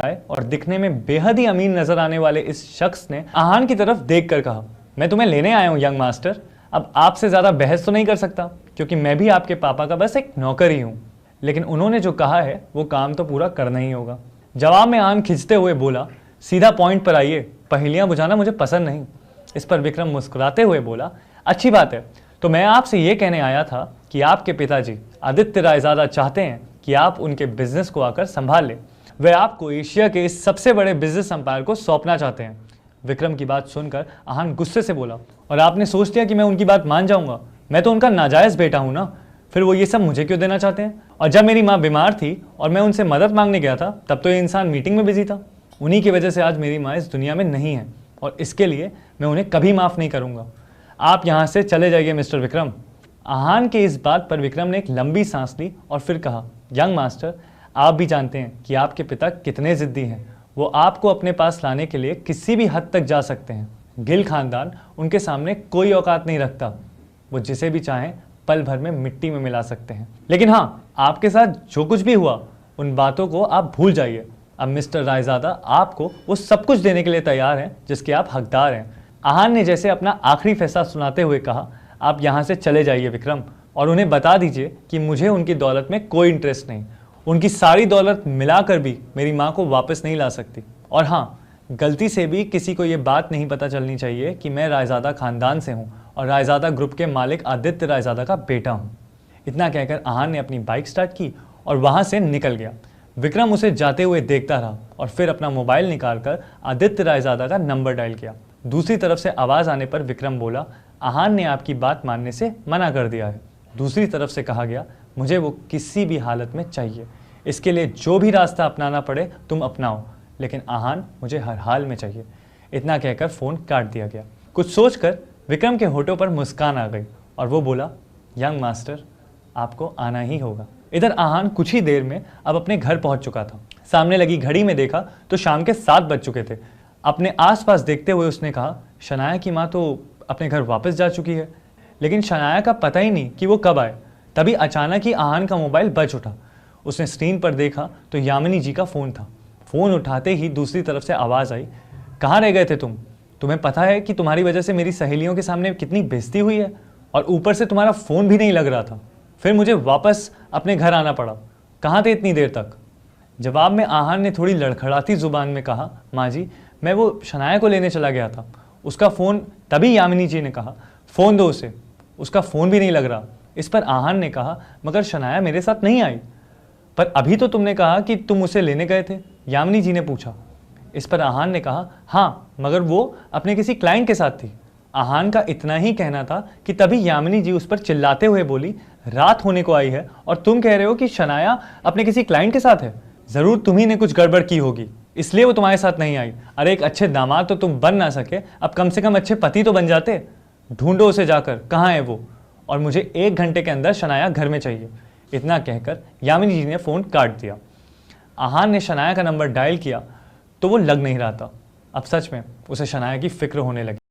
आए और दिखने में बेहद ही अमीर नजर आने वाले इस शख्स ने आहान की तरफ देखकर कहा, मैं तुम्हें लेने आया हूं यंग मास्टर। अब आपसे ज़्यादा बहस तो नहीं कर सकता क्योंकि मैं भी आपके पापा का बस एक नौकर ही हूं। लेकिन उन्होंने जो कहा है वो काम तो पूरा करना ही होगा। जवाब में आहान खिंचते हुए बोला, सीधा पॉइंट पर आइए, पहेलियां बुझाना मुझे पसंद नहीं। इस पर विक्रम मुस्कुराते हुए बोला, अच्छी बात है, तो मैं आपसे ये कहने आया था कि आपके पिताजी आदित्य रायजादा चाहते हैं कि आप उनके बिजनेस को आकर संभाल लें। वे आपको एशिया के इस सबसे बड़े बिजनेस एम्पायर को सौंपना चाहते हैं। विक्रम की बात सुनकर आहान गुस्से से बोला, और आपने सोच लिया कि मैं उनकी बात मान जाऊंगा? मैं तो उनका नाजायज़ बेटा हूं ना, फिर वो ये सब मुझे क्यों देना चाहते हैं? और जब मेरी माँ बीमार थी और मैं उनसे मदद मांगने गया था तब तो ये इंसान मीटिंग में बिजी था। उन्हीं की वजह से आज मेरी माँ इस दुनिया में नहीं है और इसके लिए मैं उन्हें कभी माफ़ नहीं करूँगा। आप यहाँ से चले जाइए मिस्टर विक्रम। आहान के इस बात पर विक्रम ने एक लंबी सांस ली और फिर कहा, यंग मास्टर, आप भी जानते हैं कि आपके पिता कितने ज़िद्दी हैं। वो आपको अपने पास लाने के लिए किसी भी हद तक जा सकते हैं। गिल खानदान उनके सामने कोई औकात नहीं रखता। वो जिसे भी चाहें पल भर में मिट्टी में मिला सकते हैं। लेकिन हाँ, आपके साथ जो कुछ भी हुआ उन बातों को आप भूल जाइए। अब मिस्टर रायजादा आपको वो सब कुछ देने के लिए तैयार हैं जिसके आप हकदार हैं। आहान ने जैसे अपना आखिरी फैसला सुनाते हुए कहा, आप यहाँ से चले जाइए विक्रम, और उन्हें बता दीजिए कि मुझे उनकी दौलत में कोई इंटरेस्ट नहीं। उनकी सारी दौलत मिलाकर भी मेरी माँ को वापस नहीं ला सकती। और हाँ, गलती से भी किसी को ये बात नहीं पता चलनी चाहिए कि मैं रायजादा खानदान से हूँ और रायजादा ग्रुप के मालिक आदित्य रायजादा का बेटा हूँ। इतना कहकर आहान ने अपनी बाइक स्टार्ट की और वहाँ से निकल गया। विक्रम उसे जाते हुए देखता रहा और फिर अपना मोबाइल निकालकर आदित्य रायजादा का नंबर डायल किया। दूसरी तरफ से आवाज़ आने पर विक्रम बोला, आहान ने आपकी बात मानने से मना कर दिया है। दूसरी तरफ से कहा गया, मुझे वो किसी भी हालत में चाहिए। इसके लिए जो भी रास्ता अपनाना पड़े तुम अपनाओ, लेकिन आहान मुझे हर हाल में चाहिए। इतना कहकर फ़ोन काट दिया गया। कुछ सोचकर विक्रम के होठों पर मुस्कान आ गई और वो बोला, यंग मास्टर, आपको आना ही होगा। इधर आहान कुछ ही देर में अब अपने घर पहुंच चुका था। सामने लगी घड़ी में देखा तो शाम के 7 बज चुके थे। अपने आसपास देखते हुए उसने कहा, शनाया की माँ तो अपने घर वापस जा चुकी है। लेकिन शनाया का पता ही नहीं कि वो कब आए। तभी अचानक ही आहान का मोबाइल बज उठा। उसने स्क्रीन पर देखा तो यामिनी जी का फ़ोन था। फ़ोन उठाते ही दूसरी तरफ से आवाज़ आई, कहाँ रह गए थे तुम? तुम्हें पता है कि तुम्हारी वजह से मेरी सहेलियों के सामने कितनी बेइज्जती हुई है, और ऊपर से तुम्हारा फ़ोन भी नहीं लग रहा था। फिर मुझे वापस अपने घर आना पड़ा। कहाँ थे इतनी देर तक? जवाब में आहान ने थोड़ी लड़खड़ाती ज़ुबान में कहा, माँ जी, मैं वो शनाया को लेने चला गया था, उसका फ़ोन। तभी यामिनी जी ने कहा, फ़ोन दो उसे, उसका फ़ोन भी नहीं लग रहा। इस पर आहान ने कहा, मगर शनाया मेरे साथ नहीं आई। पर अभी तो तुमने कहा कि तुम उसे लेने गए थे, यामिनी जी ने पूछा। इस पर आहान ने कहा, हाँ, मगर वो अपने किसी क्लाइंट के साथ थी। आहान का इतना ही कहना था कि तभी यामिनी जी उस पर चिल्लाते हुए बोली, रात होने को आई है और तुम कह रहे हो कि शनाया अपने किसी क्लाइंट के साथ है? ज़रूर तुम्ही ने कुछ गड़बड़ की होगी, इसलिए वो तुम्हारे साथ नहीं आई। अरे एक अच्छे दामाद तो तुम बन ना सके, अब कम से कम अच्छे पति तो बन जाते। ढूंढो उसे जाकर, कहाँ है वो, और मुझे 1 घंटे के अंदर शनाया घर में चाहिए। इतना कहकर यामिनी जी ने फ़ोन काट दिया। आहान ने शनाया का नंबर डायल किया तो वो लग नहीं रहा था। अब सच में उसे शनाया की फिक्र होने लगी।